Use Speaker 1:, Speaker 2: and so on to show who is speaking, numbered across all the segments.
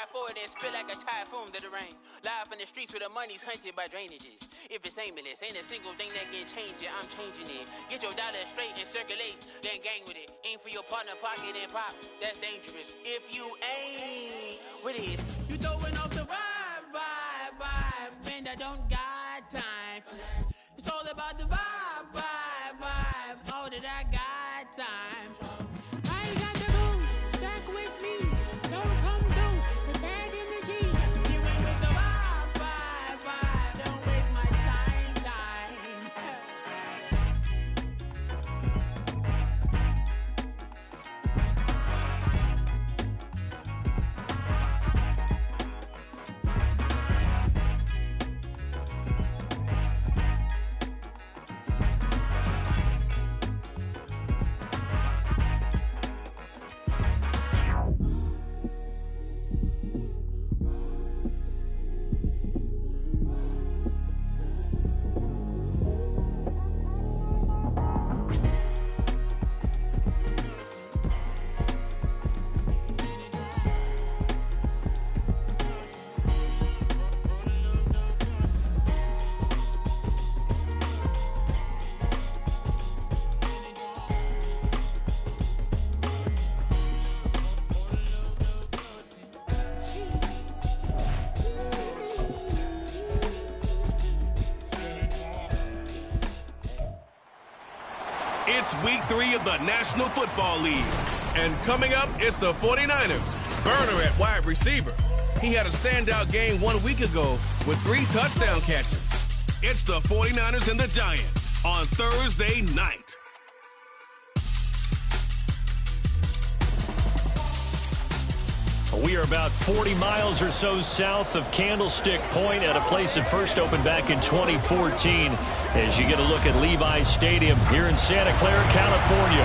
Speaker 1: Ride forward and spit like a typhoon to the rain. Live in the streets where the money's hunted by drainages. If it's aimless, ain't a single thing that can change it. I'm changing it. Get your dollar straight and circulate, then gang with it. Aim for your partner, pocket and pop. That's dangerous. If you ain't with it, you throwing off the vibe, and I don't got time for that. It's all about the vibe. All that I got time for. I ain't got the booze, stack with me. Don't come through with bad energy. You ain't with the vibe. Don't waste my time.
Speaker 2: It's week 3 of the National Football League. And coming up, it's the 49ers. Burner at wide receiver. He had a standout game 1 week ago with 3 touchdown catches. It's the 49ers and the Giants on Thursday night.
Speaker 3: We are about 40 miles or so south of Candlestick Point at a place that first opened back in 2014 as you get a look at Levi's Stadium here in Santa Clara, California.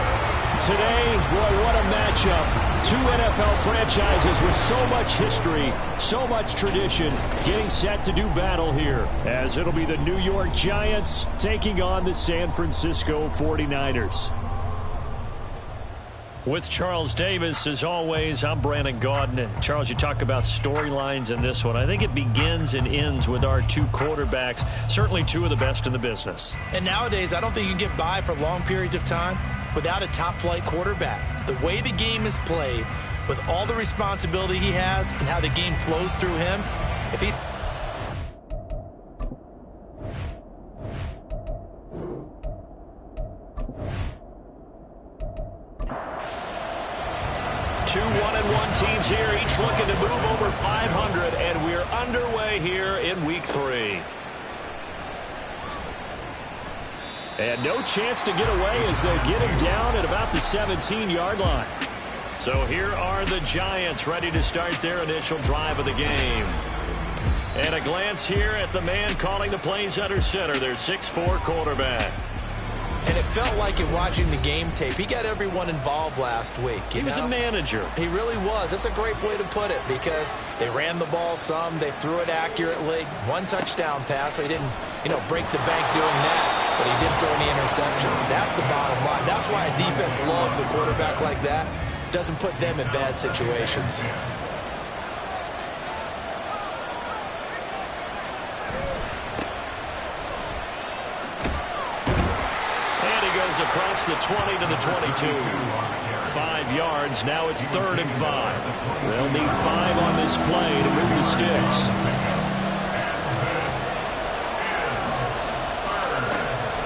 Speaker 3: Today, boy, what a matchup. 2 NFL franchises with so much history, so much tradition, getting set to do battle here as it'll be the New York Giants taking on the San Francisco 49ers. With Charles Davis, as always, I'm Brandon Gaudin. Charles, you talk about storylines in this one. I think it begins and ends with our 2 quarterbacks, certainly 2 of the best in the business.
Speaker 4: And nowadays, I don't think you can get by for long periods of time without a top-flight quarterback. The way the game is played, with all the responsibility he has and how the game flows through him, if he...
Speaker 3: Two 1-1 teams here, each looking to move over 500, and we're underway here in week 3. And no chance to get away as they'll get him down at about the 17-yard line. So here are the Giants ready to start their initial drive of the game. And a glance here at the man calling the plays under center, their 6'4" quarterback.
Speaker 4: And it felt like in watching the game tape, he got everyone involved last week.
Speaker 3: He was a manager.
Speaker 4: He really was. That's a great way to put it because they ran the ball some, they threw it accurately. 1 touchdown pass, so he didn't, break the bank doing that, but he didn't throw any interceptions. That's the bottom line. That's why a defense loves a quarterback like that. Doesn't put them in bad situations.
Speaker 3: Across the 20 to the 22. 5 yards. Now it's 3rd and 5. They'll need 5 on this play to move the sticks.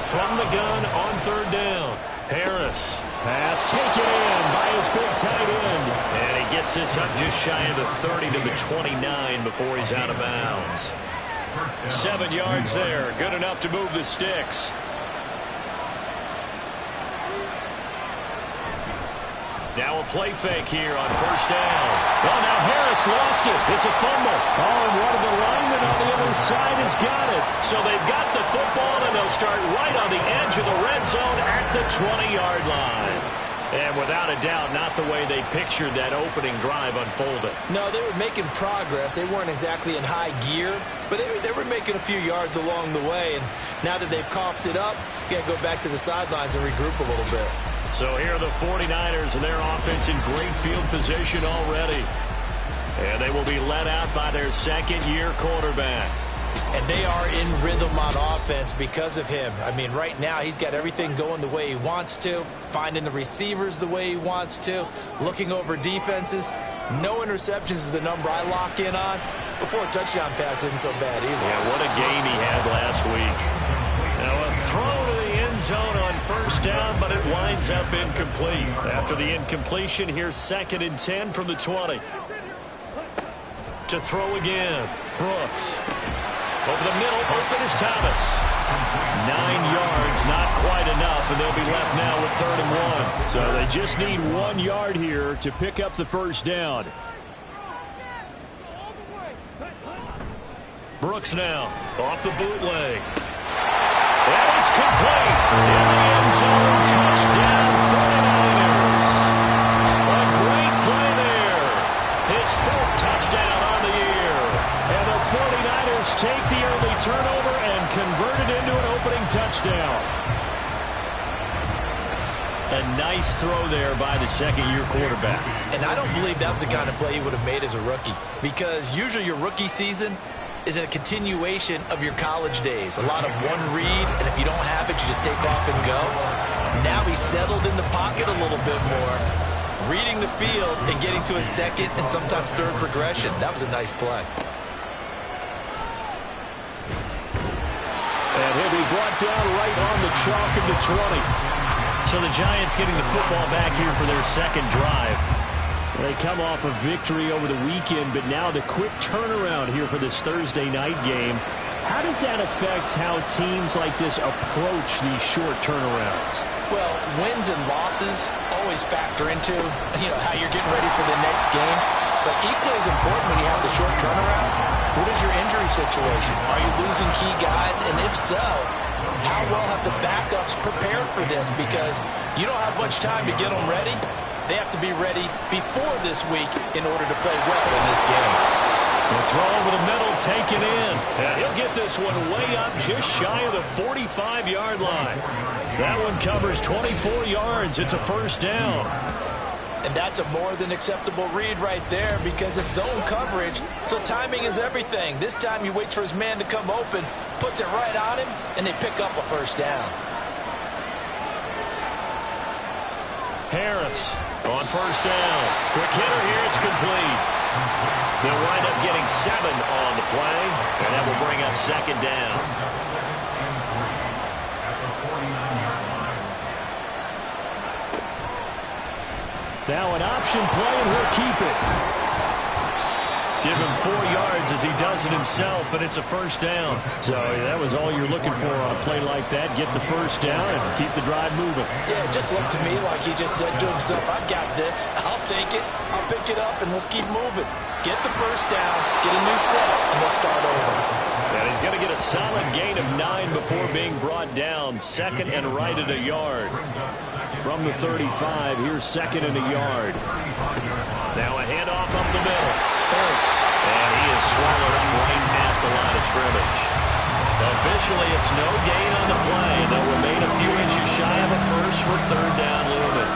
Speaker 3: From the gun on 3rd down. Harris. Pass taken in by his big tight end. And he gets this up just shy of the 30 to the 29 before he's out of bounds. 7 yards there. Good enough to move the sticks. Now a play fake here on 1st down. Oh, now Harris lost it. It's a fumble. Oh, and one of the linemen on the other side has got it. So they've got the football, and they'll start right on the edge of the red zone at the 20-yard line. And without a doubt, not the way they pictured that opening drive unfolded.
Speaker 4: No, they were making progress. They weren't exactly in high gear, but they were making a few yards along the way. And now that they've coughed it up, you got to go back to the sidelines and regroup a little bit.
Speaker 3: So here are the 49ers and their offense in great field position already. And they will be let out by their second-year quarterback.
Speaker 4: And they are in rhythm on offense because of him. I mean, right now, he's got everything going the way he wants to, finding the receivers the way he wants to, looking over defenses. No interceptions is the number I lock in on. Before a touchdown pass isn't so bad either.
Speaker 3: Yeah, what a game he had last week. Now a throw to the end zone on first down, but it winds up incomplete. After the incompletion, here's 2nd and 10 from the 20. To throw again, Brooks. Over the middle, open is Thomas. 9 yards, not quite enough, and they'll be left now with 3rd and 1. So they just need 1 yard here to pick up the first down. Brooks now, off the bootleg. And it's complete. In the end zone, touchdown 49ers. A great play there. His 4th touchdown on the year. And the 49ers take the early turnover and convert it into an opening touchdown. A nice throw there by the second-year quarterback.
Speaker 4: And I don't believe that was the kind of play he would have made as a rookie. Because usually your rookie season is a continuation of your college days. A lot of one read, and if you don't have it, you just take off and go. Now he's settled in the pocket a little bit more, reading the field and getting to a second and sometimes third progression. That was a nice play.
Speaker 3: And he'll be brought down right on the chalk of the 20. So the Giants getting the football back here for their second drive. They come off a victory over the weekend, but now the quick turnaround here for this Thursday night game. How does that affect how teams like this approach these short turnarounds?
Speaker 4: Well, wins and losses always factor into, how you're getting ready for the next game. But equally as important when you have the short turnaround, what is your injury situation? Are you losing key guys? And if so, how well have the backups prepared for this? Because you don't have much time to get them ready. They have to be ready before this week in order to play well in this game.
Speaker 3: The throw over the middle, taken in. And he'll get this one way up just shy of the 45-yard line. That one covers 24 yards. It's a first down.
Speaker 4: And that's a more than acceptable read right there because it's zone coverage, so timing is everything. This time he waits for his man to come open, puts it right on him, and they pick up a first down.
Speaker 3: Harris on first down. Quick hitter here, it's complete. They'll wind up getting 7 on the play, and that will bring up second down. Now an option play, and he'll keep it. Give him 4 yards as he does it himself, and it's a first down. So that was all you're looking for on a play like that. Get the first down and keep the drive moving.
Speaker 4: Yeah, it just looked to me like he just said to himself, I've got this. I'll take it. I'll pick it up, and let's keep moving. Get the first down, get a new set, and let's start over.
Speaker 3: And he's going to get a solid gain of 9 before being brought down. 2nd and right at a yard. From the 35, here's 2nd and a yard. Now a handoff up the middle. Hurts. And he is swallowed up right at the line of scrimmage. Officially, it's no gain on the play. They'll remain a few inches shy of a first with 3rd down looming.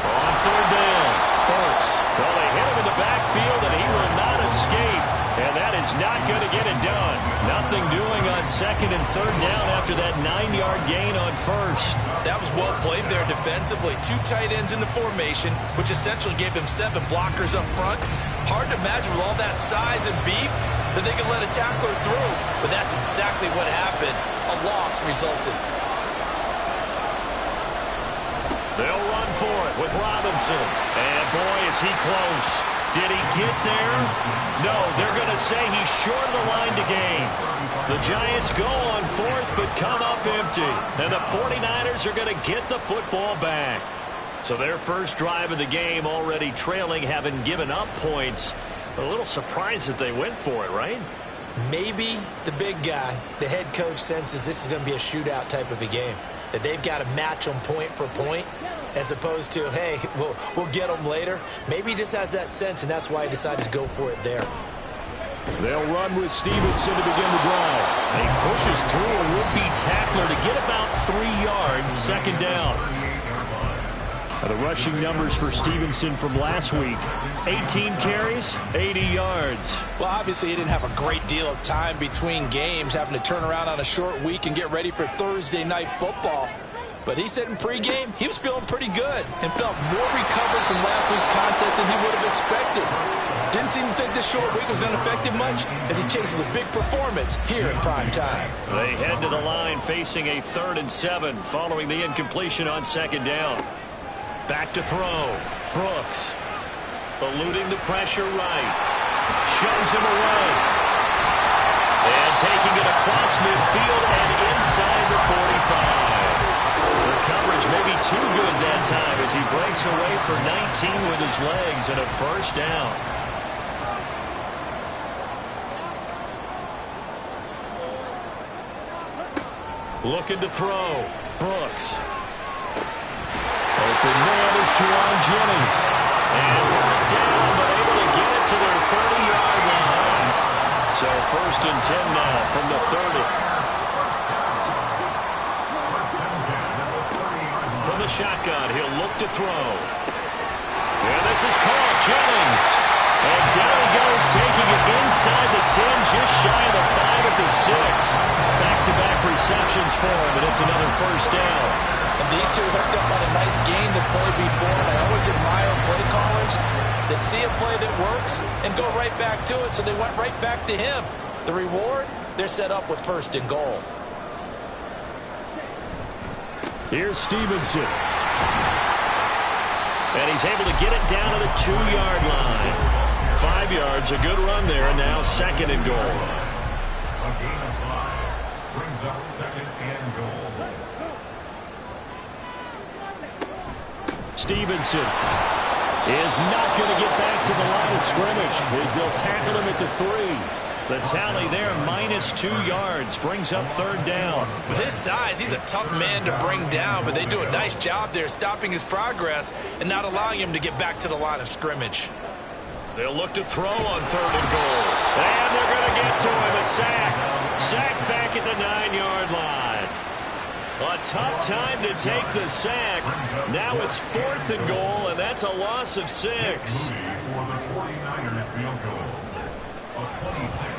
Speaker 3: On 3rd down, Hurts. Well, they hit him in the backfield, and he will not escape. And that is not going to get it done. Nothing doing on 2nd and 3rd down after that 9-yard gain on first.
Speaker 4: That was well played there defensively. 2 tight ends in the formation, which essentially gave them 7 blockers up front. Hard to imagine with all that size and beef that they could let a tackler through. But that's exactly what happened. A loss resulted.
Speaker 3: They'll run for it with Robinson. And boy, is he close. Did he get there? No, they're going to say he's short of the line to gain. The Giants go on 4th but come up empty. And the 49ers are going to get the football back. So their first drive of the game already trailing, having given up points. A little surprised that they went for it, right?
Speaker 4: Maybe the big guy, the head coach, senses this is going to be a shootout type of a game. That they've got to match them point for point, as opposed to, hey, we'll get them later. Maybe he just has that sense, and that's why he decided to go for it there.
Speaker 3: They'll run with Stevenson to begin the drive. He pushes through a would-be tackler to get about 3 yards, 2nd down. The rushing numbers for Stevenson from last week: 18 carries, 80 yards.
Speaker 4: Well, obviously he didn't have a great deal of time between games, having to turn around on a short week and get ready for Thursday night football. But he said in pregame he was feeling pretty good and felt more recovered from last week's contest than he would have expected. Didn't seem to think this short week was going to affect him much as he chases a big performance here in prime time.
Speaker 3: They head to the line facing a 3rd and 7 following the incompletion on 2nd down. Back to throw. Brooks eluding the pressure right. Shoves him away. And taking it across midfield and inside the 45. The coverage may be too good that time as he breaks away for 19 with his legs and a 1st down. Looking to throw. Brooks. Open man is Juwan Jennings. And brought down, but able to get it to their 30-yard line. So 1st and 10 now from the 30. From the shotgun, he'll look to throw. And this is caught. Jennings. And down he goes, taking it inside the 10, just shy of the 5 at the 6. Back-to-back receptions for him, and it's another 1st down.
Speaker 4: And these two hooked up on a nice game to play before, and I always admire play callers that see a play that works and go right back to it, so they went right back to him. The reward, they're set up with 1st and goal.
Speaker 3: Here's Stevenson. And he's able to get it down to the 2-yard line. 5 yards, a good run there, and now 2nd and goal.
Speaker 5: A gain of 5 brings up 2nd and goal.
Speaker 3: Stevenson is not going to get back to the line of scrimmage as they'll tackle him at the 3. The tally there, -2 yards, brings up 3rd down.
Speaker 4: With his size, he's a tough man to bring down, but they do a nice job there stopping his progress and not allowing him to get back to the line of scrimmage.
Speaker 3: They'll look to throw on 3rd and goal. And they're going to get to him, a sack. Sack back at the 9-yard line. A tough time to take the sack. Now it's 4th and goal, and that's a loss of 6.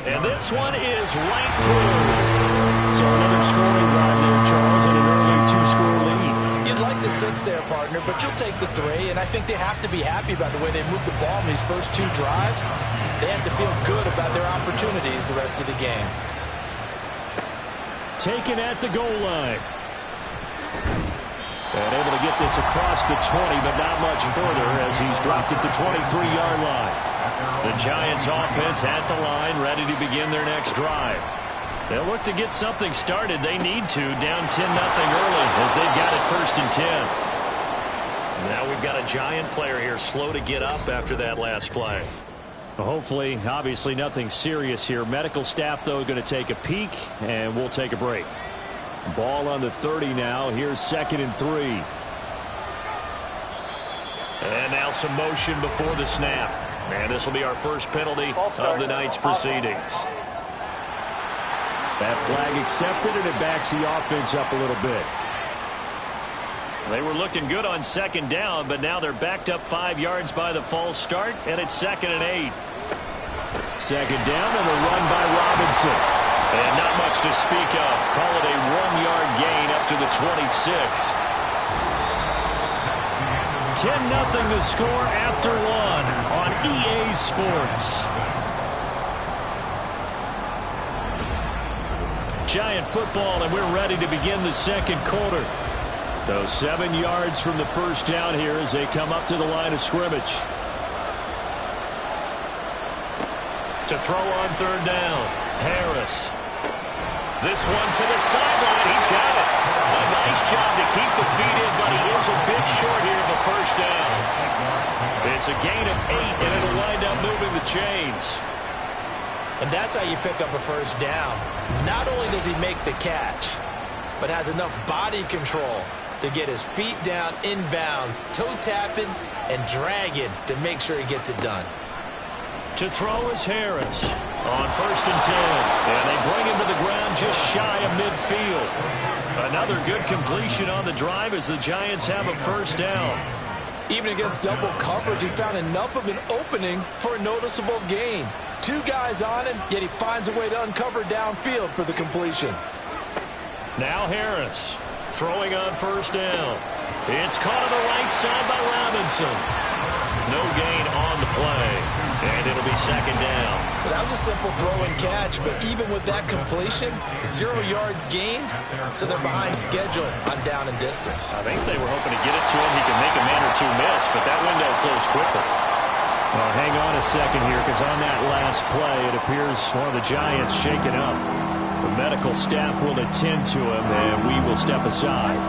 Speaker 3: And this one is right through. So another scoring drive there, Charles, and an early 2-score lead.
Speaker 4: You'd like the 6 there, partner, but you'll take the 3, and I think they have to be happy about the way they moved the ball in these first 2 drives. They have to feel good about their opportunities the rest of the game.
Speaker 3: Taken at the goal line. And able to get this across the 20, but not much further as he's dropped at the 23-yard line. The Giants offense at the line, ready to begin their next drive. They'll look to get something started. They need to, down 10-0 early as they've got it 1st and 10. Now we've got a Giant player here slow to get up after that last play. Hopefully, obviously nothing serious here. Medical staff, though, going to take a peek, and we'll take a break. Ball on the 30 now. Here's 2nd and 3. And now some motion before the snap. And this will be our first penalty of the night's proceedings. That flag accepted, and it backs the offense up a little bit. They were looking good on 2nd down, but now they're backed up 5 yards by the false start, and it's 2nd and 8. 2nd down and a run by Robinson. And not much to speak of. Call it a 1-yard gain up to the 26. 10-0 the score after 1 on EA Sports. Giant football, and we're ready to begin the 2nd quarter. So 7 yards from the 1st down here as they come up to the line of scrimmage. To throw on 3rd down, Harris. This one to the sideline. He's got it. A nice job to keep the feet in, but he is a bit short here of the 1st down. It's a gain of 8, and it'll wind up moving the chains.
Speaker 4: And that's how you pick up a 1st down. Not only does he make the catch, but has enough body control to get his feet down inbounds, toe tapping and dragging to make sure he gets it done.
Speaker 3: To throw is Harris on 1st and 10. And they bring him to the ground just shy of midfield. Another good completion on the drive as the Giants have a 1st down.
Speaker 4: Even against double coverage, he found enough of an opening for a noticeable gain. 2 guys on him, yet he finds a way to uncover downfield for the completion.
Speaker 3: Now Harris throwing on first down. It's caught on the right side by Robinson. No gain on the play, and it'll be second down.
Speaker 4: That was a simple throw and catch, but even with that completion, 0 yards gained, so they're behind schedule on down and distance.
Speaker 3: I think they were hoping to get it to him. He could make a man or 2 miss, but that window closed quickly. Well, hang on a second here, because on that last play, it appears one of the Giants shaken up. The medical staff will attend to him, and we will step aside.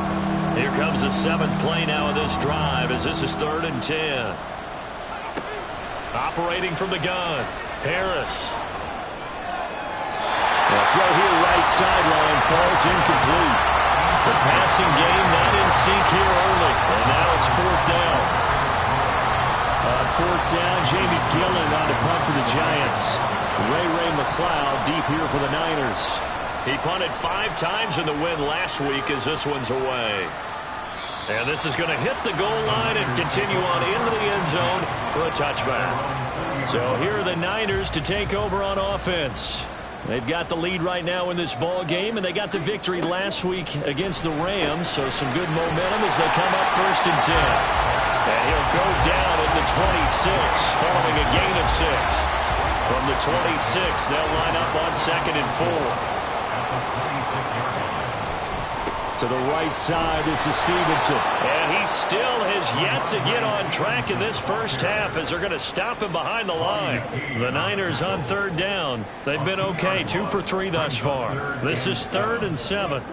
Speaker 3: Here comes the 7th play now of this drive, as this is 3rd and 10. Operating from the gun, Harris. The throw here right sideline falls incomplete. The passing game not in sync here early, and now it's 4th down. On 4th down, Jamie Gillen on to punt for the Giants. Ray McLeod deep here for the Niners. He punted 5 times in the win last week as this one's away. And this is going to hit the goal line and continue on into the end zone for a touchback. So here are the Niners to take over on offense. They've got the lead right now in this ball game, and they got the victory last week against the Rams, so some good momentum as they come up 1st and 10. And he'll go down at the 26 following a gain of 6. From the 26, they'll line up on 2nd and 4. To the right side, this is Stevenson. And he still has yet to get on track in this first half as they're going to stop him behind the line. The Niners on 3rd down. They've been okay, 2 for 3 thus far. This is 3rd and 7.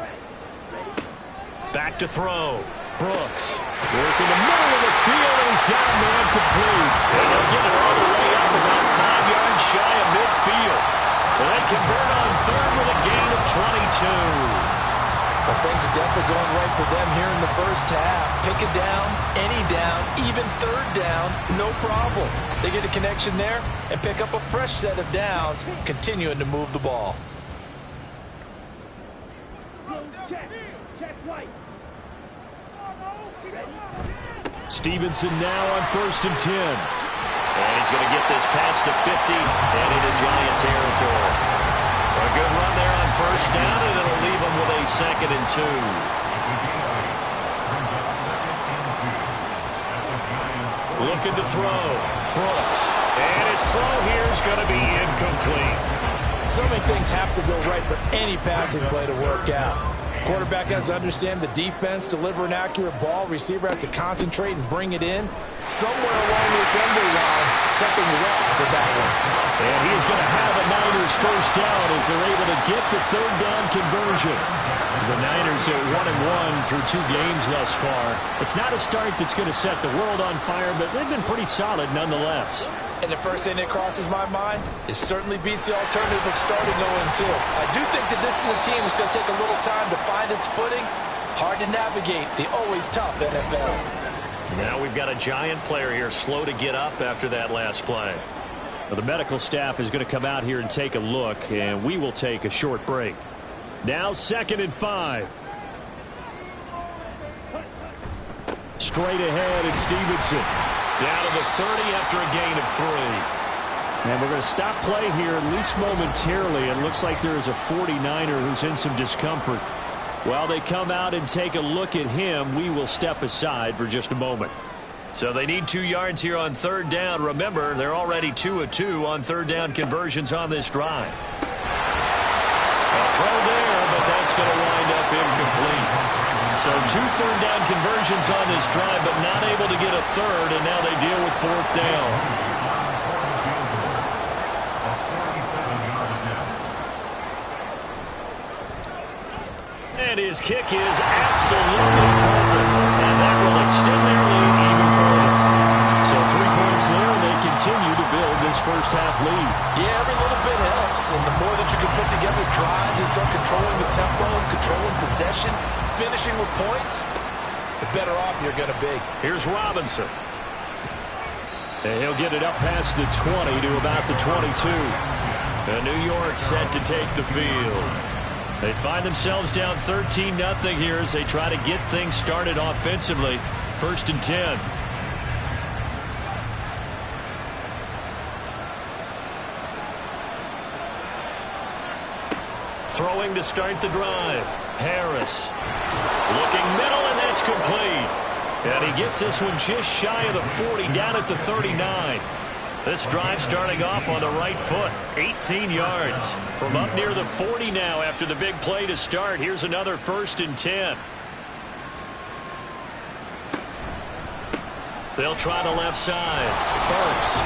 Speaker 3: Back to throw. Brooks. Work in the middle of the field, and he's got a man complete. And they'll get it all the way up about 5 yards shy of midfield. And they convert on 3rd with a gain of 22.
Speaker 4: But things are definitely going right for them here in the first half. Pick it down, any down, even 3rd down, no problem. They get a connection there and pick up a fresh set of downs, continuing to move the ball.
Speaker 3: Stevenson now on 1st and 10. And he's going to get this past the 50 and into Giant territory. A good run there on 1st down, and it'll leave him with a 2nd and 2. Looking to throw. Brooks. And his throw here is going to be incomplete.
Speaker 4: So many things have to go right for any passing play to work out. Quarterback has to understand the defense, deliver an accurate ball. Receiver has to concentrate and bring it in. Somewhere along the assembly line, something is up for that one.
Speaker 3: And he is going to have a Niners first down as they're able to get the 3rd down conversion. The Niners at 1-1 through 2 games thus far. It's not a start that's going to set the world on fire, but they've been pretty solid nonetheless.
Speaker 4: And the first thing that crosses my mind, it certainly beats the alternative of starting 0-2. I do think that this is a team that's going to take a little time to find its footing. Hard to navigate the always tough NFL.
Speaker 3: Now we've got a Giant player here slow to get up after that last play. Well, the medical staff is going to come out here and take a look, and we will take a short break. Now 2nd and 5. Straight ahead, it's Stevenson. Down to the 30 after a gain of 3. And we're going to stop play here, at least momentarily. It looks like there is a 49er who's in some discomfort. While they come out and take a look at him, we will step aside for just a moment. So they need 2 yards here on 3rd down. Remember, they're already 2 of 2 on 3rd down conversions on this drive. A throw there, but that's going to wind up incomplete. So 2 3rd down conversions on this drive, but not able to get a 3rd, and now they deal with 4th down. And his kick is absolutely perfect, and that will extend their lead even further. So 3 points there, and they continue to build this first half lead.
Speaker 4: Yeah, every little bit helps, and the more that you can put together drives and start controlling the tempo, controlling possession, finishing with points, the better off you're going to be.
Speaker 3: Here's Robinson. And he'll get it up past the 20 to about the 22. And New York set to take the field. They find themselves down 13-0 here as they try to get things started offensively. 1st and 10. Throwing to start the drive. Harris. Looking middle, and that's complete. And he gets this one just shy of the 40, down at the 39. This drive starting off on the right foot. 18 yards. From up near the 40 now after the big play to start. Here's another 1st and 10. They'll try the left side. Burks.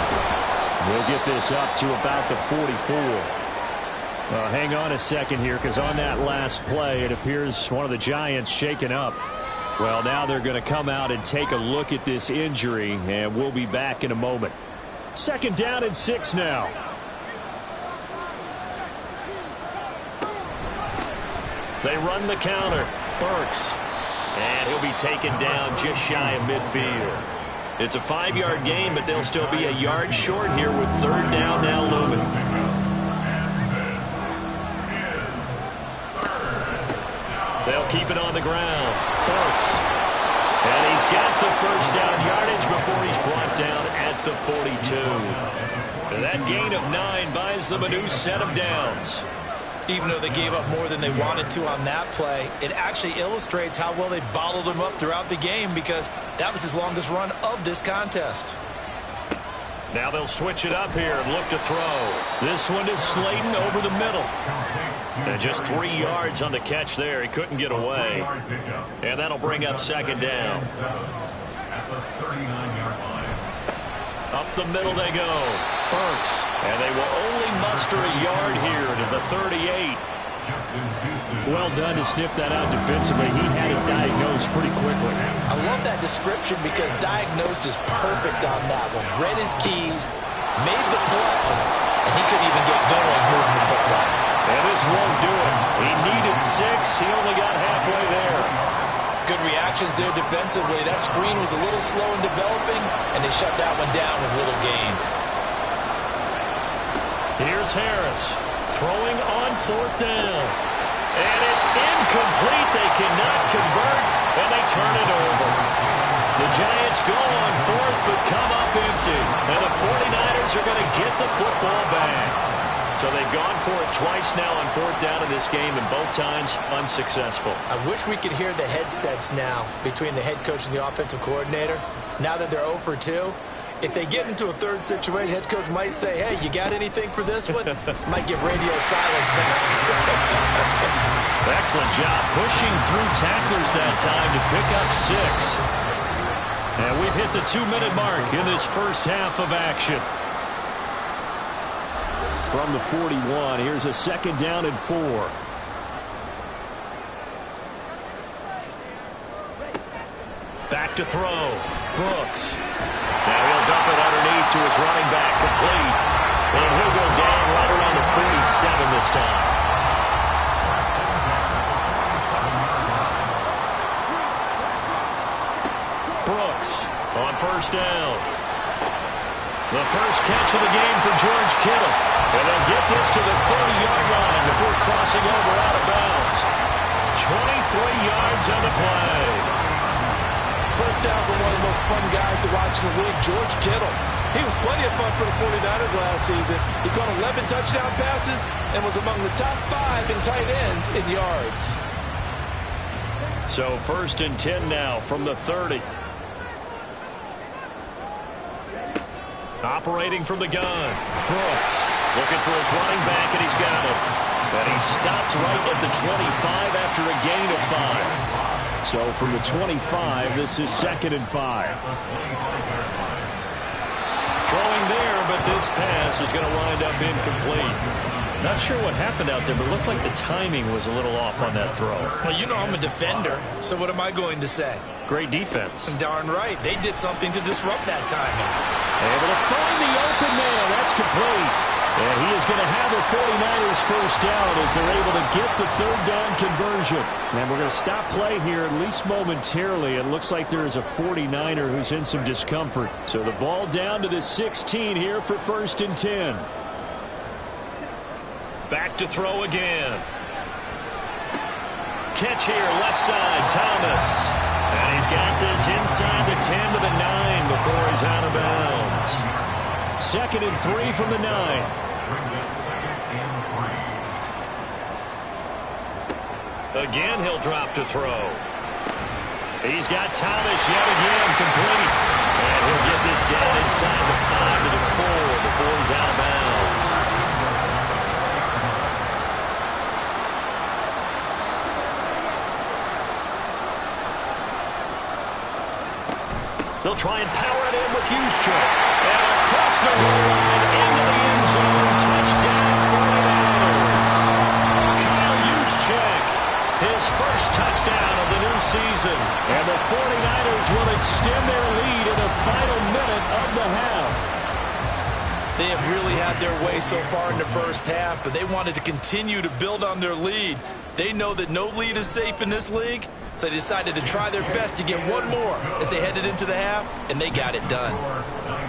Speaker 3: We'll get this up to about the 44. Hang on a second here, because on that last play, it appears one of the Giants shaken up. Well, now they're going to come out and take a look at this injury, and we'll be back in a moment. 2nd down and 6 now. They run the counter. Burks. And he'll be taken down just shy of midfield. It's a 5-yard gain, but they'll still be a yard short here with 3rd down now looming. They'll keep it on the ground. Burks. And he's got the 1st down yardage before he's brought down at the 42. And that gain of 9 buys them a new set of downs.
Speaker 4: Even though they gave up more than they wanted to on that play, it actually illustrates how well they bottled him up throughout the game, because that was his longest run of this contest.
Speaker 3: Now they'll switch it up here and look to throw. This one is Slayton over the middle. And just 3 yards on the catch there. He couldn't get away. And that'll bring up 2nd down. Up the middle they go. Burks. And they will only muster a yard here to the 38. Well done to sniff that out defensively. He had it diagnosed pretty quickly.
Speaker 4: I love that description, because diagnosed is perfect on that one. Read his keys, made the play, and he couldn't even get going moving the football.
Speaker 3: And this won't do it. He needed 6. He only got halfway there.
Speaker 4: Good reactions there defensively. That screen was a little slow in developing, and they shut that one down with little gain.
Speaker 3: Here's Harris throwing on 4th down. And it's incomplete. They cannot convert, and they turn it over. The Giants go on 4th, but come up empty. And the 49ers are going to get the football back. So they've gone for it twice now on 4th down in this game, and both times unsuccessful.
Speaker 4: I wish we could hear the headsets now between the head coach and the offensive coordinator. Now that they're 0 for 2, if they get into a 3rd situation, head coach might say, hey, you got anything for this one? Might get radio silence back.
Speaker 3: Excellent job pushing through tacklers that time to pick up 6. And we've hit the 2-minute mark in this first half of action. From the 41, here's a 2nd down and 4. Back to throw. Brooks. Now he'll dump it underneath to his running back, complete. And he'll go down right around the 47 this time. Brooks on 1st down. The first catch of the game for George Kittle. And they'll get this to the 30-yard line before crossing over out of bounds. 23 yards on the play.
Speaker 6: First down for one of the most fun guys to watch in the league, George Kittle. He was plenty of fun for the 49ers last season. He caught 11 touchdown passes and was among the top 5 in tight ends in yards.
Speaker 3: So 1st and 10 now from the 30. Operating from the gun. Brooks looking for his running back, and he's got him. And he stopped right at the 25 after a gain of 5. So from the 25, this is 2nd and 5. Throwing there, but this pass is going to wind up incomplete. Not sure what happened out there, but it looked like the timing was a little off on that throw.
Speaker 4: Well, you know I'm a defender, so what am I going to say?
Speaker 3: Great defense.
Speaker 4: Darn right. They did something to disrupt that timing.
Speaker 3: Able to find the open man. That's complete. And he is going to have the 49ers first down as they're able to get the 3rd down conversion. And we're going to stop play here, at least momentarily. It looks like there is a 49er who's in some discomfort. So the ball down to the 16 here for 1st and 10. Back to throw again. Catch here, left side, Thomas. And he's got this inside the 10 to the 9 before he's out of bounds. 2nd and 3 from the 9. Again, he'll drop to throw. He's got Thomas yet again complete. And he'll get this down inside the 5 to the 4 before he's out of bounds. They'll try and power it in with Juszczyk. And across the goal line into the end zone. Touchdown 49ers. Kyle Juszczyk, his first touchdown of the new season. And the 49ers will extend their lead in the final minute of the half.
Speaker 4: They have really had their way so far in the first half, but they wanted to continue to build on their lead. They know that no lead is safe in this league, so they decided to try their best to get one more as they headed into the half, and they got it done.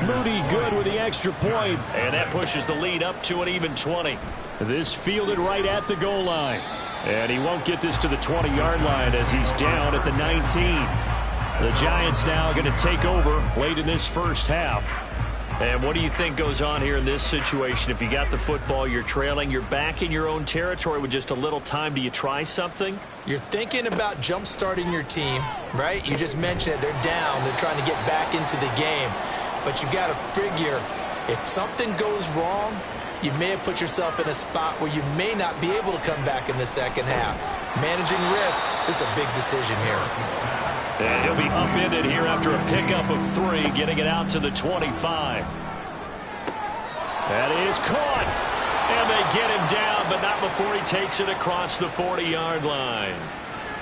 Speaker 3: Moody good with the extra point, and that pushes the lead up to an even 20. This fielded right at the goal line, and he won't get this to the 20-yard line as he's down at the 19. The Giants now going to take over late in this first half. And what do you think goes on here in this situation? If you got the football, you're trailing, you're back in your own territory with just a little time. Do you try something?
Speaker 4: You're thinking about jump-starting your team, right? You just mentioned it. They're down. They're trying to get back into the game. But you got to figure, if something goes wrong, you may have put yourself in a spot where you may not be able to come back in the second half. Managing risk, this is a big decision here.
Speaker 3: And he'll be upended here after a pickup of 3, getting it out to the 25. That is caught. And they get him down, but not before he takes it across the 40-yard line.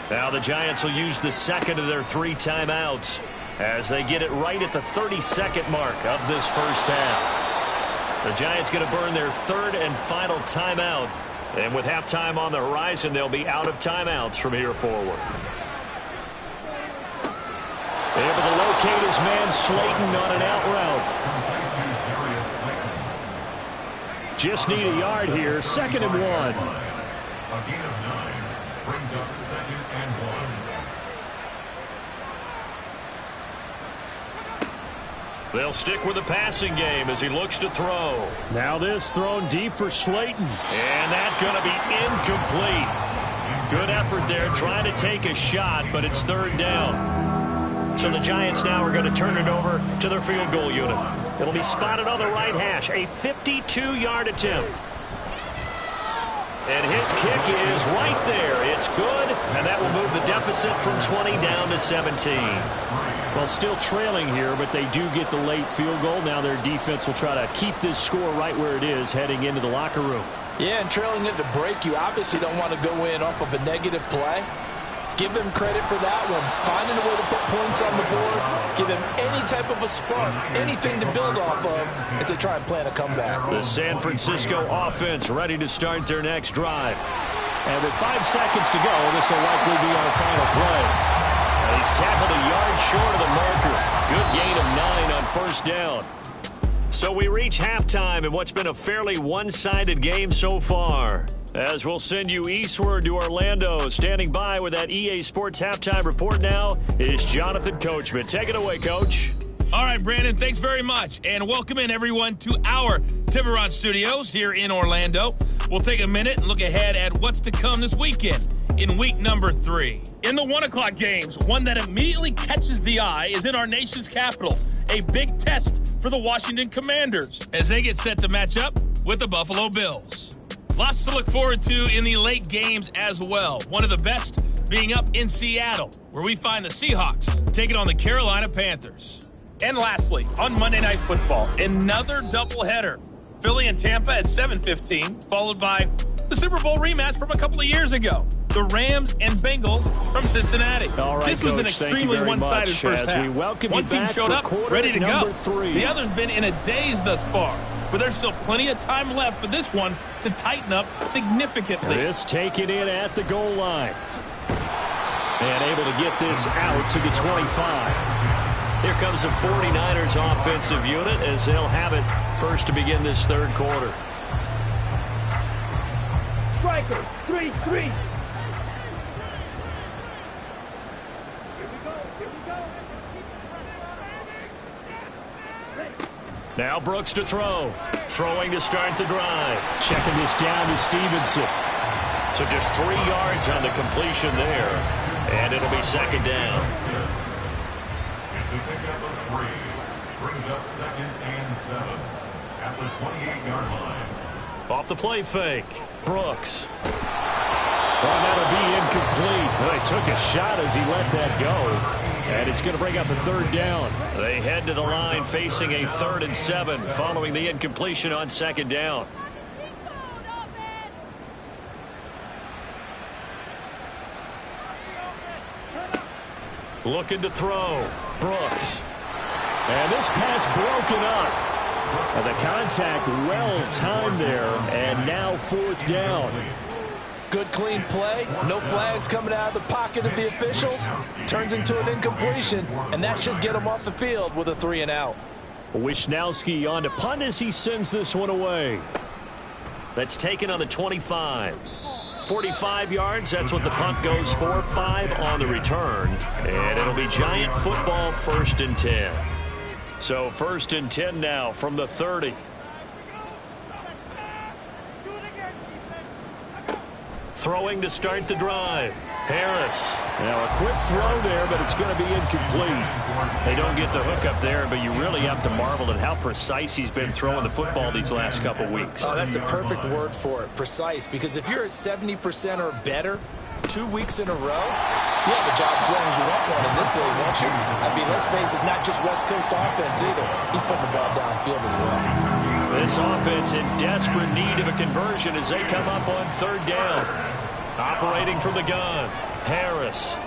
Speaker 3: Now the Giants will use the second of their 3 timeouts as they get it right at the 32nd mark of this first half. The Giants going to burn their 3rd and final timeout. And with halftime on the horizon, they'll be out of timeouts from here forward. Able to locate his man Slayton on an out route. Just need a yard here. 2nd and 1.
Speaker 5: A gain of 9 brings up 2nd and 1.
Speaker 3: They'll stick with the passing game as he looks to throw. Now this thrown deep for Slayton. And that's going to be incomplete. Good effort there trying to take a shot, but it's 3rd down. So the Giants now are going to turn it over to their field goal unit. It'll be spotted on the right hash. A 52-yard attempt. And his kick is right there. It's good, and that will move the deficit from 20 down to 17. Well, still trailing here, but they do get the late field goal. Now their defense will try to keep this score right where it is heading into the locker room.
Speaker 6: Yeah, and trailing at the break, you obviously don't want to go in off of a negative play. Give them credit for that one. Finding a way to put points on the board. Give them any type of a spark, anything to build off of as they try and plan a comeback.
Speaker 3: The San Francisco offense ready to start their next drive. And with 5 seconds to go, this will likely be our final play. He's tackled a yard short of the marker. Good gain of 9 on 1st down. So we reach halftime in what's been a fairly one-sided game so far. As we'll send you eastward to Orlando. Standing by with that EA Sports halftime report now is Jonathan Coachman. Take it away, Coach.
Speaker 7: All right, Brandon, thanks very much. And welcome in, everyone, to our Tiburon Studios here in Orlando. We'll take a minute and look ahead at what's to come this weekend in week number 3. In the 1 o'clock games, one that immediately catches the eye is in our nation's capital. A big test for the Washington Commanders as they get set to match up with the Buffalo Bills. Lots to look forward to in the late games as well. One of the best being up in Seattle, where we find the Seahawks taking on the Carolina Panthers. And lastly, on Monday Night Football, another doubleheader. Philly and Tampa at 7:15, followed by the Super Bowl rematch from a couple of years ago. The Rams and Bengals from Cincinnati.
Speaker 3: All right,
Speaker 7: this was an extremely one-sided first half. One team showed up ready to go.
Speaker 3: 3.
Speaker 7: The other's been in a daze thus far. But there's still plenty of time left for this one to tighten up significantly.
Speaker 3: This taken in at the goal line. And able to get this out to the 25. Here comes the 49ers offensive unit as they'll have it first to begin this 3rd quarter.
Speaker 8: Striker, 3-3.
Speaker 3: Now Brooks to throw. Throwing to start the drive. Checking this down to Stevenson. So just 3 yards on the completion there, and it'll be second down.
Speaker 5: It's a pickup of 3. Brings up 2nd and 7 at the 28-yard line.
Speaker 3: Off the play fake, Brooks. Oh, that'll be incomplete. Well, he took a shot as he let that go. And it's going to bring up a 3rd down. They head to the line facing a 3rd and 7 following the incompletion on 2nd down. Looking to throw. Brooks. And this pass broken up. The contact well timed there. And now 4th down.
Speaker 6: Good clean play. No flags coming out of the pocket of the officials. Turns into an incompletion. And that should get him off the field with a 3 and out.
Speaker 3: Wisnowski on to punt as he sends this one away. That's taken on the 25. 45 yards, that's what the punt goes for. 5 on the return. And it'll be Giant football 1st and 10. So 1st and 10 now from the 30. Throwing to start the drive. Harris. Now a quick throw there, but it's going to be incomplete. They don't get the hook up there, but you really have to marvel at how precise he's been throwing the football these last couple weeks.
Speaker 4: Oh, that's the perfect word for it, precise, because if you're at 70% or better 2 weeks in a row, you have a job as long as you want one in this league, won't you? I mean, let's face it, it's not just West Coast offense either. He's putting the ball downfield as well.
Speaker 3: This offense in desperate need of a conversion as they come up on 3rd down. Operating from the gun, Harris.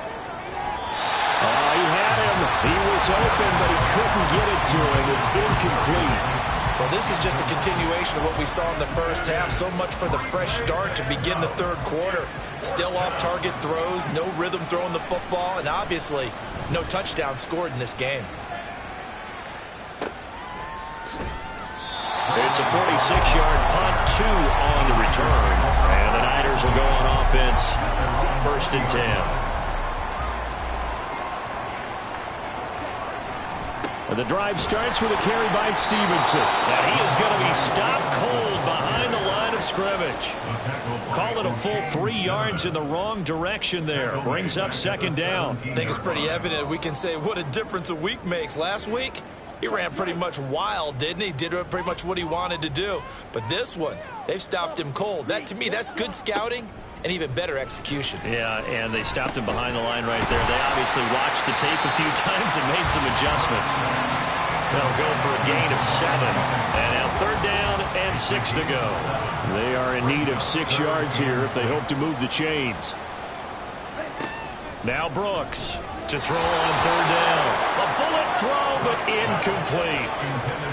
Speaker 3: Oh, he had him. He was open, but he couldn't get it to him. It's incomplete.
Speaker 4: Well, this is just a continuation of what we saw in the first half. So much for the fresh start to begin the 3rd quarter. Still off-target throws, no rhythm throwing the football, and obviously no touchdown scored in this game.
Speaker 3: It's a 46-yard punt, 2 on the return. And the Niners will go on offense, 1st and 10. The drive starts with a carry by Stevenson. And he is going to be stopped cold behind the line of scrimmage. Call it a full 3 yards in the wrong direction there. Brings up 2nd down.
Speaker 4: I think it's pretty evident. We can say what a difference a week makes. Last week, he ran pretty much wild, didn't he? Did pretty much what he wanted to do. But this one, they've stopped him cold. That, to me, that's good scouting and even better execution.
Speaker 3: Yeah, and they stopped him behind the line right there. They obviously watched the tape a few times and made some adjustments. They'll go for a gain of 7. And now 3rd down and 6 to go. They are in need of 6 yards here if they hope to move the chains. Now Brooks to throw on 3rd down. A bullet throw, but incomplete.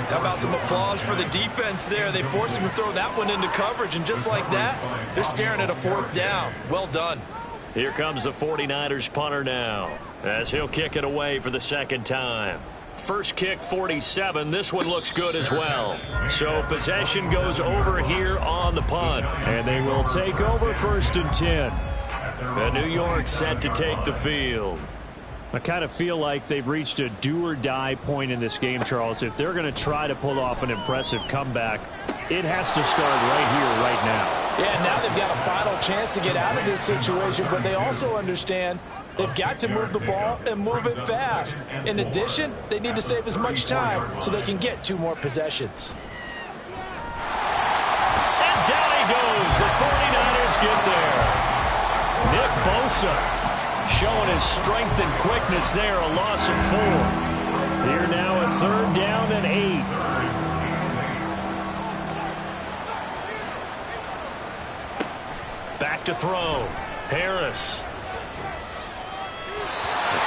Speaker 4: How about some applause for the defense there? They forced him to throw that one into coverage, and just like that, they're staring at a 4th down. Well done.
Speaker 3: Here comes the 49ers punter now, as he'll kick it away for the 2nd time. First kick, 47. This one looks good as well. So possession goes over here on the punt, and they will take over 1st and 10. And New York set to take the field. I kind of feel like they've reached a do-or-die point in this game, Charles. If they're going to try to pull off an impressive comeback, it has to start right here, right now.
Speaker 6: Yeah, now they've got a final chance to get out of this situation, but they also understand they've got to move the ball and move it fast. In addition, they need to save as much time so they can get 2 more possessions.
Speaker 3: And down he goes. The 49ers get there. Nick Bosa showing his strength and quickness there, a loss of 4. Here now a 3rd down and 8. Back to throw. Harris.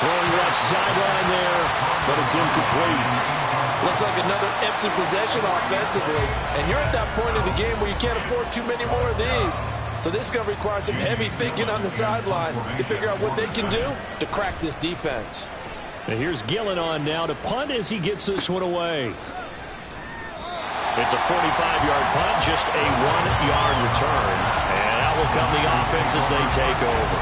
Speaker 3: Throwing left sideline there, but it's incomplete.
Speaker 6: Looks like another empty possession offensively, and you're at that point in the game where you can't afford too many more of these. So this is going to require some heavy thinking on the sideline to figure out what they can do to crack this defense.
Speaker 3: And here's Gillen on now to punt as he gets this one away. It's a 45-yard punt, just a 1-yard return. And out will come the offense as they take over.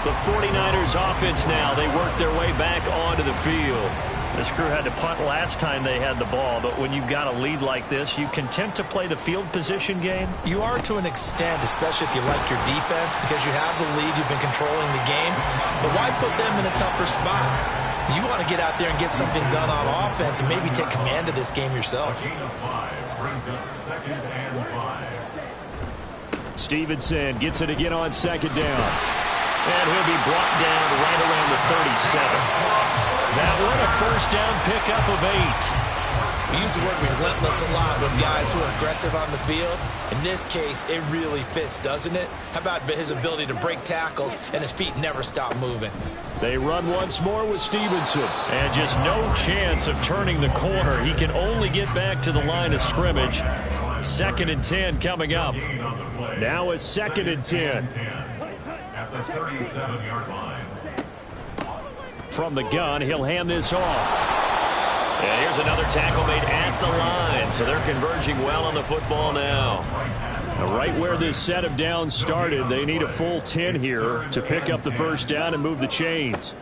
Speaker 3: The 49ers offense now, they work their way back onto the field. This crew had to punt last time they had the ball, but when you've got a lead like this, you content to play the field position game?
Speaker 4: You are to an extent, especially if you like your defense, because you have the lead, you've been controlling the game. But why put them in a tougher spot? You want to get out there and get something done on offense and maybe take command of this game yourself.
Speaker 5: A gain of 5 brings up 2nd and 5.
Speaker 3: Stevenson gets it again on 2nd down. And he'll be brought down right around the 37. That one, a first down pickup of 8.
Speaker 4: We use the word relentless a lot with guys who are aggressive on the field. In this case, it really fits, doesn't it? How about his ability to break tackles and his feet never stop moving?
Speaker 3: They run once more with Stevenson. And just no chance of turning the corner. He can only get back to the line of scrimmage. 2nd and 10 coming up. Now it's 2nd and 10.
Speaker 5: At the 37-yard line.
Speaker 3: From the gun, he'll hand this off. And here's another tackle made at the line, so they're converging well on the football now. Right where this set of downs started, they need a full 10 here to pick up the first down and move the chains.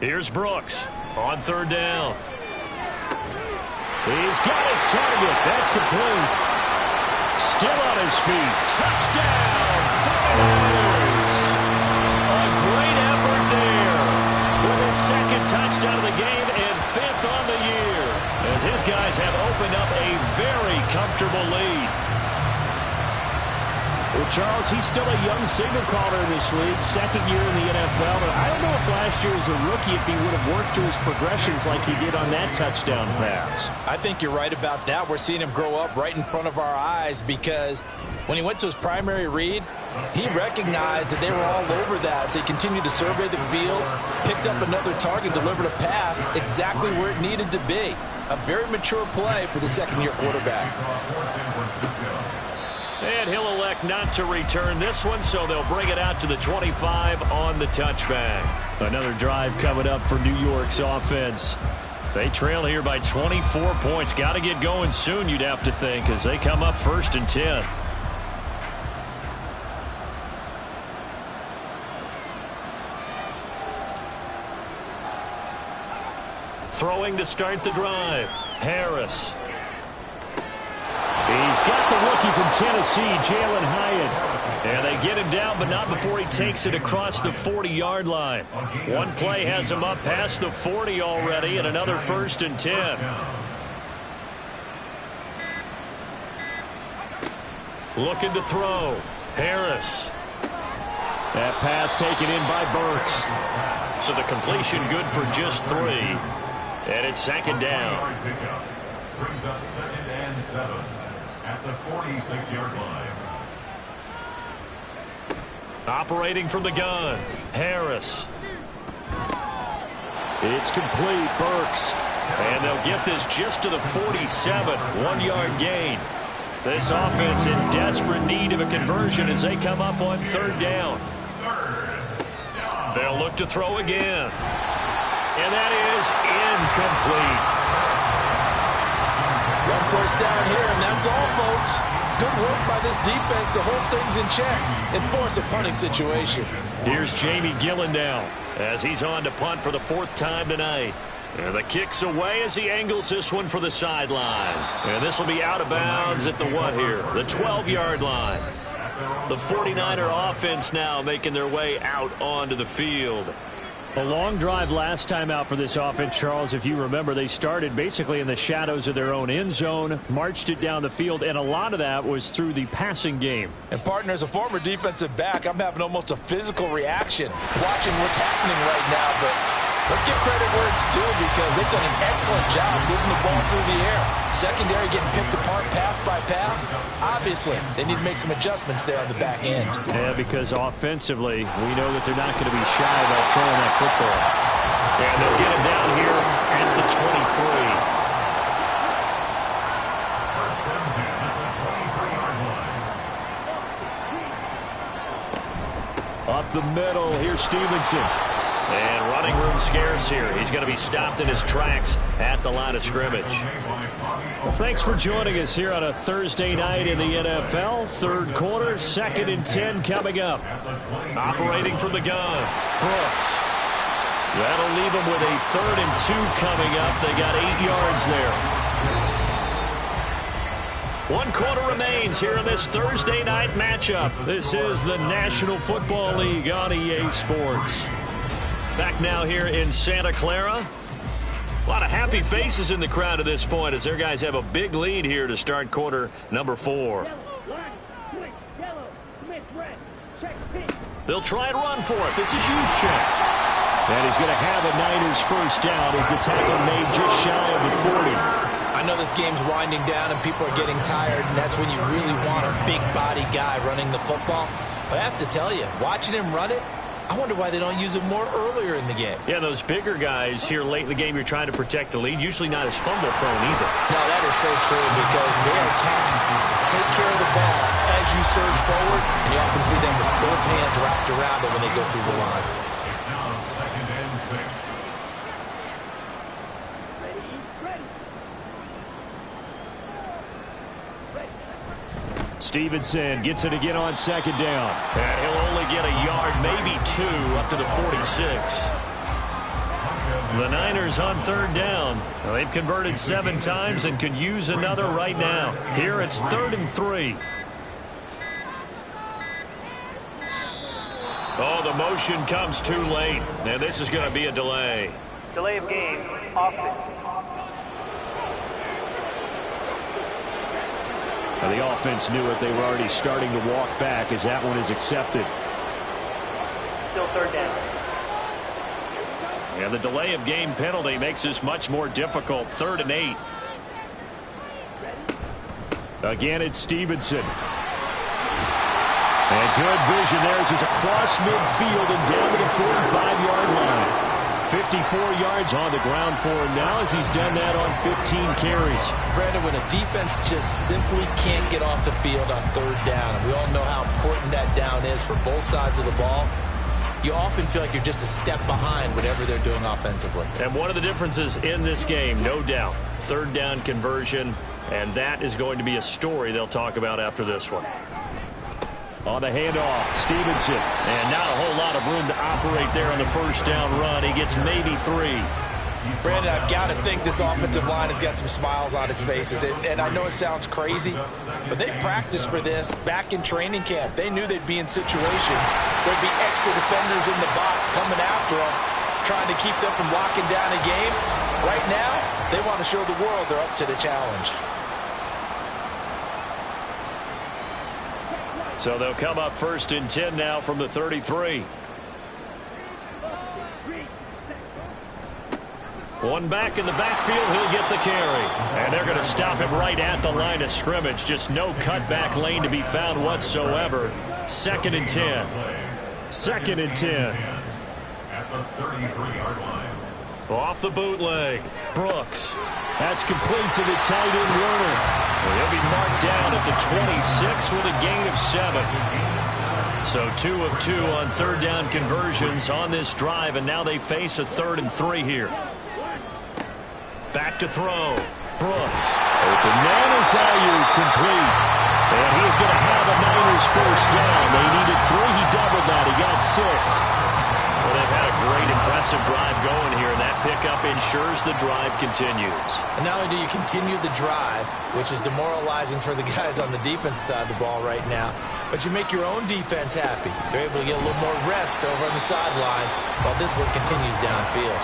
Speaker 3: Here's Brooks on 3rd down. He's got his target. That's complete. Still on his feet. Touchdown, 49ers. A great effort there. With his 2nd touchdown of the game and 5th on the year, as his guys have opened up a very comfortable lead.
Speaker 9: Well, Charles, he's still a young signal caller in this league, 2nd year in the NFL. But I don't know if last year as a rookie if he would have worked through his progressions like he did on that touchdown pass.
Speaker 4: I think you're right about that. We're seeing him grow up right in front of our eyes because when he went to his primary read, he recognized that they were all over that. So he continued to survey the field, picked up another target, delivered a pass exactly where it needed to be. A very mature play for the 2nd-year quarterback.
Speaker 3: And he'll elect not to return this one, so they'll bring it out to the 25 on the touchback. Another drive coming up for New York's offense. They trail here by 24 points. Got to get going soon, you'd have to think, as they come up 1st and 10. Throwing to start the drive. Harris. He's got the rookie from Tennessee, Jalen Hyatt. And they get him down, but not before he takes it across the 40-yard line. One play has him up past the 40 already, and another 1st and 10. Looking to throw. Harris. That pass taken in by Burks. So the completion good for just 3. And it's 2nd down.
Speaker 5: Brings up 2nd and 7 at the 46-yard line.
Speaker 3: Operating from the gun. Harris. It's complete. Burks. And they'll get this just to the 47. 1-yard gain. This offense in desperate need of a conversion as they come up on 3rd down. They'll look to throw again. And that is incomplete.
Speaker 6: 1 first down here, and that's all, folks. Good work by this defense to hold things in check and force a punting situation.
Speaker 3: Here's Jamie Gillen now as he's on to punt for the 4th time tonight. And the kick's away as he angles this one for the sideline. And this will be out of bounds at the what here? The 12-yard line. The 49er offense now making their way out onto the field.
Speaker 9: A long drive last time out for this offense, Charles. If you remember, they started basically in the shadows of their own end zone, marched it down the field, and a lot of that was through the passing game.
Speaker 6: And, partner, as a former defensive back, I'm having almost a physical reaction watching what's happening right now. But let's give credit where it's due because they've done an excellent job moving the ball through the air. Secondary getting picked apart pass by pass. Obviously, they need to make some adjustments there on the back end.
Speaker 9: Yeah, because offensively, we know that they're not going to be shy about throwing that football.
Speaker 3: And they'll get him down here at the 23.
Speaker 9: Up the middle, here's Stevenson.
Speaker 3: And running room scarce here. He's going to be stopped in his tracks at the line of scrimmage.
Speaker 9: Well, thanks for joining us here on a Thursday night in the NFL. 3rd quarter, 2nd and 10 coming up.
Speaker 3: Operating from the gun. Brooks. That'll leave them with a 3rd and 2 coming up. They got 8 yards there. 1 quarter remains here in this Thursday night matchup. This is the National Football League on EA Sports. Back now here in Santa Clara. A lot of happy faces in the crowd at this point as their guys have a big lead here to start quarter number 4. They'll try and run for it. This is Juszczyk. And he's going to have a Niners first down as the tackle made just shy of the 40.
Speaker 4: I know this game's winding down and people are getting tired, and that's when you really want a big body guy running the football. But I have to tell you, watching him run it, I wonder why they don't use him more earlier in the game.
Speaker 3: Yeah, those bigger guys here late in the game, you're trying to protect the lead, usually not as fumble prone either.
Speaker 4: No, that is so true because they are taught to take care of the ball as you surge forward, and you often see them with both hands wrapped around it when they go through the line.
Speaker 5: It's now 2nd and 6.
Speaker 9: Stevenson gets it again on 2nd down.
Speaker 3: And he'll only get a yard, maybe 2, up to the 46. The Niners on 3rd down. Well, they've converted 7 times and could use another right now. Here it's 3rd and 3. Oh, the motion comes too late. And this is going to be a delay.
Speaker 10: Delay of game, offense.
Speaker 9: The offense knew it. They were already starting to walk back as that one is accepted.
Speaker 10: Still 3rd down.
Speaker 3: And the delay of game penalty makes this much more difficult. 3rd and 8.
Speaker 9: Again, it's Stevenson. And good vision there as he's across midfield and down to the 45-yard line. 54 yards on the ground for him now as he's done that on 15 carries.
Speaker 4: Brandon, when a defense just simply can't get off the field on 3rd down, and we all know how important that down is for both sides of the ball, you often feel like you're just a step behind whatever they're doing offensively.
Speaker 3: And one of the differences in this game, no doubt, 3rd down conversion, and that is going to be a story they'll talk about after this one.
Speaker 9: On the handoff, Stevenson.
Speaker 3: And not a whole lot of room to operate there on the first down run. He gets maybe 3.
Speaker 4: Brandon, I've got to think this offensive line has got some smiles on its faces. And I know it sounds crazy, but they practiced for this back in training camp. They knew they'd be in situations where there'd be extra defenders in the box coming after them, trying to keep them from locking down a game. Right now, they want to show the world they're up to the challenge.
Speaker 3: So they'll come up 1st and 10 now from the 33. One back in the backfield, he'll get the carry. And they're going to stop him right at the line of scrimmage. Just no cutback lane to be found whatsoever. 2nd and 10.
Speaker 9: 2nd and 10.
Speaker 5: At the 33-yard line.
Speaker 3: Off the bootleg. Brooks.
Speaker 9: That's complete to the tight end Werner.
Speaker 3: Well, he'll be marked down at the 26 with a gain of 7. So 2 of 2 on 3rd down conversions on this drive, and now they face a 3rd and 3 here. Back to throw. Brooks.
Speaker 9: Open man is complete.
Speaker 3: And he's going to have a Niners first down. They needed 3. He doubled that. He got 6. Well, they've had a great, impressive drive going here, and that pickup ensures the drive continues.
Speaker 4: And not only do you continue the drive, which is demoralizing for the guys on the defense side of the ball right now, but you make your own defense happy. They're able to get a little more rest over on the sidelines while this one continues downfield.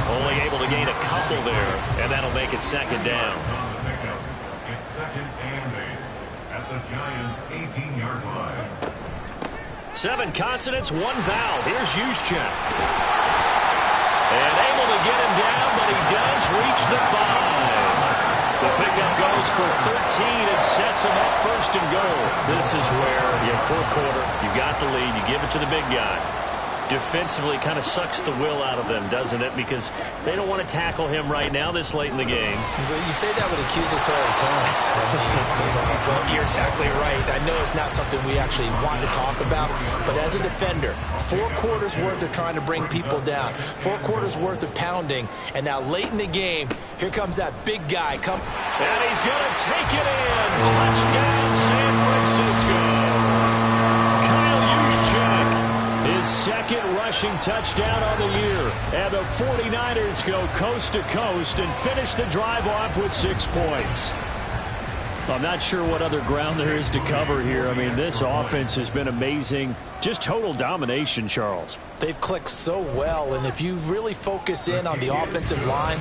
Speaker 3: Only able to gain a couple there, and that'll make it 2nd down.
Speaker 5: It's 2nd and 8 at the Giants' 18-yard line.
Speaker 3: 7 consonants, 1 vowel. Here's Juszczyk. And able to get him down, but he does reach the 5. The pickup goes for 13 and sets him up 1st and goal. This is where, 4th quarter, you got the lead, you give it to the big guy. Defensively kind of sucks the will out of them, doesn't it? Because they don't want to tackle him right now this late in the game.
Speaker 4: But you say that with accusatory tones. Well, you're exactly right. I know it's not something we actually want to talk about, but as a defender, 4 quarters worth of trying to bring people down, 4 quarters worth of pounding, and now late in the game, here comes that big guy.
Speaker 3: And he's going to take it in. Touchdown, San Francisco. Kyle Juszczyk.
Speaker 9: His 2nd rushing touchdown on the year. And the 49ers go coast to coast and finish the drive off with 6 points. I'm not sure what other ground there is to cover here. I mean, this offense has been amazing. Just total domination, Charles.
Speaker 4: They've clicked so well, and if you really focus in on the offensive line,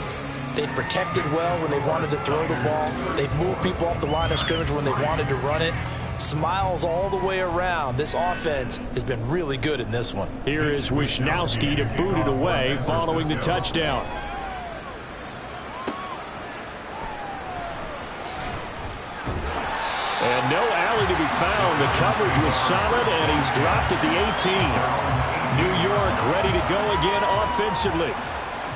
Speaker 4: they've protected well when they wanted to throw the ball. They've moved people off the line of scrimmage when they wanted to run it. Smiles all the way around. This offense has been really good in this one.
Speaker 9: Here is Wisnowski to boot it away following the touchdown. And no alley to be found. The coverage was solid, and he's dropped at the 18. New York ready to go again offensively.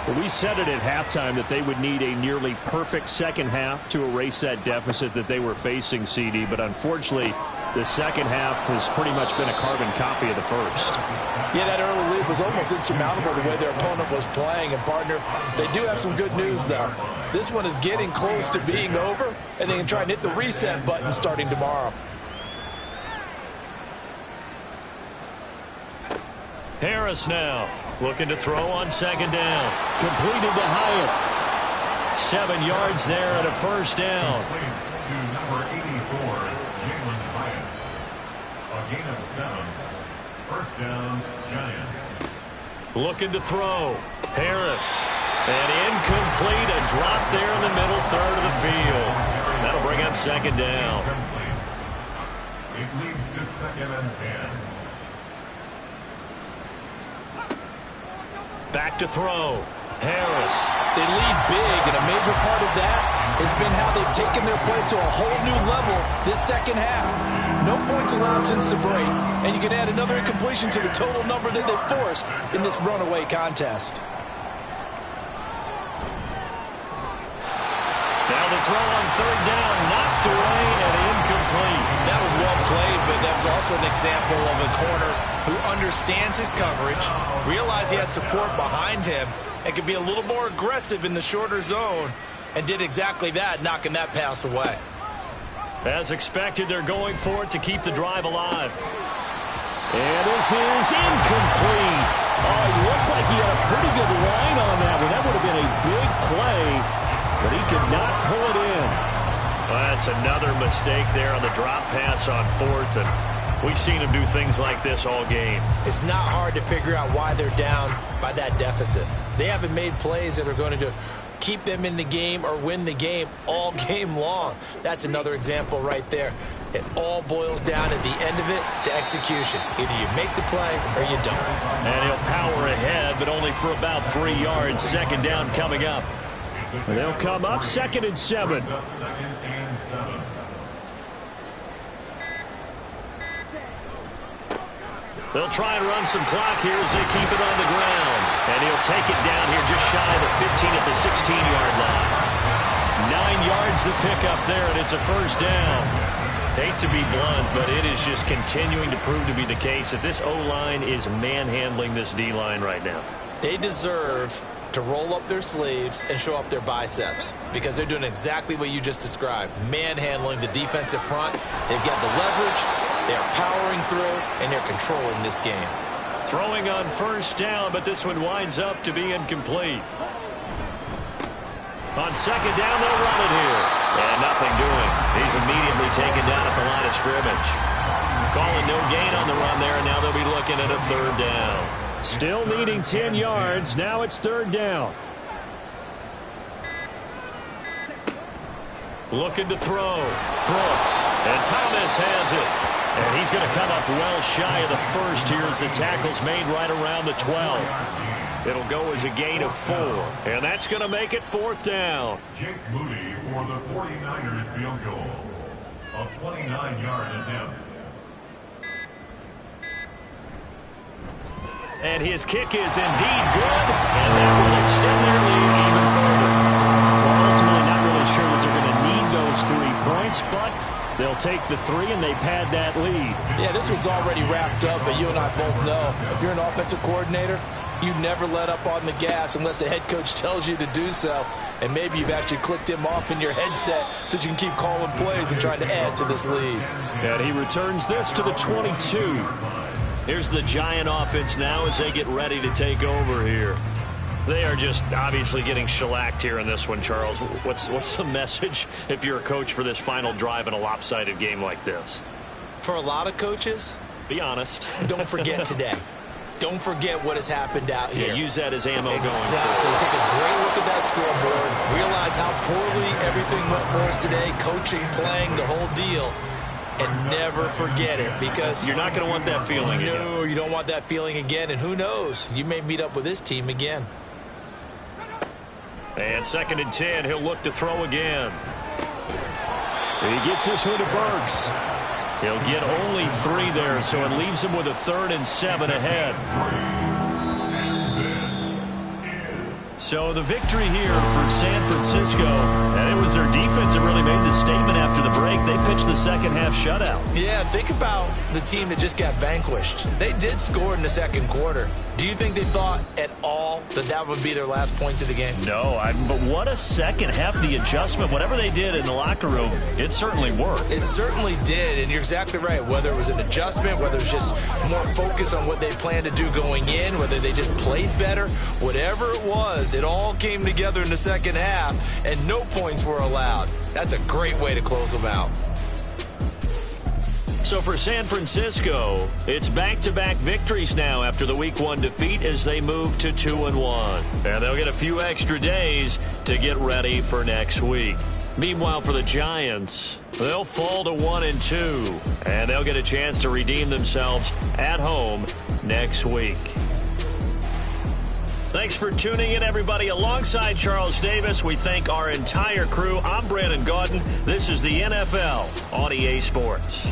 Speaker 9: Well, we said it at halftime that they would need a nearly perfect second half to erase that deficit that they were facing, CD. But unfortunately, the second half has pretty much been a carbon copy of the first.
Speaker 6: Yeah, that early lead was almost insurmountable the way their opponent was playing. And, partner, they do have some good news, though. This one is getting close to being over, and they can try and hit the reset button starting tomorrow.
Speaker 3: Harris now looking to throw on second down.
Speaker 9: Completed to Hyatt.
Speaker 3: 7 yards there and a first down.
Speaker 5: To number 84, Jalen Hyatt. A gain of 7. First down, Giants.
Speaker 3: Looking to throw. Harris. And incomplete. A drop there in the middle third of the field. That'll bring up second down.
Speaker 5: It leads to second and 10.
Speaker 3: Back to throw. Harris.
Speaker 6: They lead big, and a major part of that has been how they've taken their play to a whole new level this second half. No points allowed since the break, and you can add another incompletion to the total number that they've forced in this runaway contest.
Speaker 3: Now the throw on third down, knocked away and incomplete.
Speaker 4: That was well played, but that's also an example of a corner who understands his coverage, realized he had support behind him, and could be a little more aggressive in the shorter zone, and did exactly that, knocking that pass away.
Speaker 3: As expected, they're going for it to keep the drive alive.
Speaker 9: And this is incomplete. Oh, he looked like he had a pretty good line on that one. That would have been a big play, but he could not pull it in.
Speaker 3: Well, that's another mistake there on the drop pass on fourth, and we've seen him do things like this all game.
Speaker 4: It's not hard to figure out why they're down by that deficit. They haven't made plays that are going to keep them in the game or win the game all game long. That's another example right there. It all boils down at the end of it to execution. Either you make the play or you don't.
Speaker 3: And he'll power ahead, but only for about 3 yards. Second down coming up.
Speaker 9: They'll come up 2nd and 7.
Speaker 3: They'll try and run some clock here as they keep it on the ground. And he'll take it down here just shy of the 15 at the 16-yard line. 9 yards the pickup there, and it's a first down. Hate to be blunt, but it is just continuing to prove to be the case that this O-line is manhandling this D-line right now.
Speaker 4: They deserve to roll up their sleeves and show up their biceps because they're doing exactly what you just described, manhandling the defensive front. They've got the leverage, they're powering through, and they're controlling this game.
Speaker 3: Throwing on first down, but this one winds up to be incomplete. On second down, they'll run it here. And nothing doing. He's immediately taken down at the line of scrimmage. Calling no gain on the run there, and now they'll be looking at a third down.
Speaker 9: Still needing 10 yards. Now it's third down.
Speaker 3: Looking to throw. Brooks. And Thomas has it. And he's going to come up well shy of the first here as the tackle's made right around the 12. It'll go as a gain of 4. And that's going to make it fourth down.
Speaker 5: Jake Moody for the 49ers field goal. A 29-yard attempt.
Speaker 3: And his kick is indeed good. And that will extend their lead even further.
Speaker 9: Well, ultimately not really sure that they're going to need those 3 points, but they'll take the 3 and they've had that lead.
Speaker 6: Yeah, this one's already wrapped up, but you and I both know if you're an offensive coordinator, you never let up on the gas unless the head coach tells you to do so. And maybe you've actually clicked him off in your headset so you can keep calling plays and trying to add to this lead.
Speaker 9: And he returns this to the 22.
Speaker 3: Here's the Giant offense now as they get ready to take over here. They are just obviously getting shellacked here in this one, Charles. What's the message if you're a coach for this final drive in a lopsided game like this?
Speaker 4: For a lot of coaches,
Speaker 3: be honest.
Speaker 4: Don't forget today. Don't forget what has happened out here.
Speaker 3: Yeah, use that as ammo going forward.
Speaker 4: Exactly. Take a great look at that scoreboard. Realize how poorly everything went for us today. Coaching, playing, the whole deal. And never forget it, because
Speaker 3: you're not going to want that feeling again.
Speaker 4: No, you don't want that feeling again. And who knows? You may meet up with this team again.
Speaker 3: And 2nd and 10. He'll look to throw again. He gets this one to Burks. He'll get only 3 there, so it leaves him with a 3rd and 7 ahead. So the victory here for San Francisco, and it was their defense that really made the statement after the break. They pitched the second half shutout.
Speaker 4: Yeah, think about the team that just got vanquished. They did score in the second quarter. Do you think they thought at all that that would be their last points of the game?
Speaker 3: No, but what a second half. The adjustment, whatever they did in the locker room, it certainly worked.
Speaker 4: It certainly did, and you're exactly right. Whether it was an adjustment, whether it was just more focus on what they planned to do going in, whether they just played better, whatever it was, it all came together in the second half, and no points were allowed. That's a great way to close them out.
Speaker 3: So for San Francisco, it's back-to-back victories now after the Week 1 defeat as they move to 2-1. And they'll get a few extra days to get ready for next week. Meanwhile, for the Giants, they'll fall to 1-2, and they'll get a chance to redeem themselves at home next week. Thanks for tuning in, everybody. Alongside Charles Davis, we thank our entire crew. I'm Brandon Gaudin. This is the NFL on EA Sports.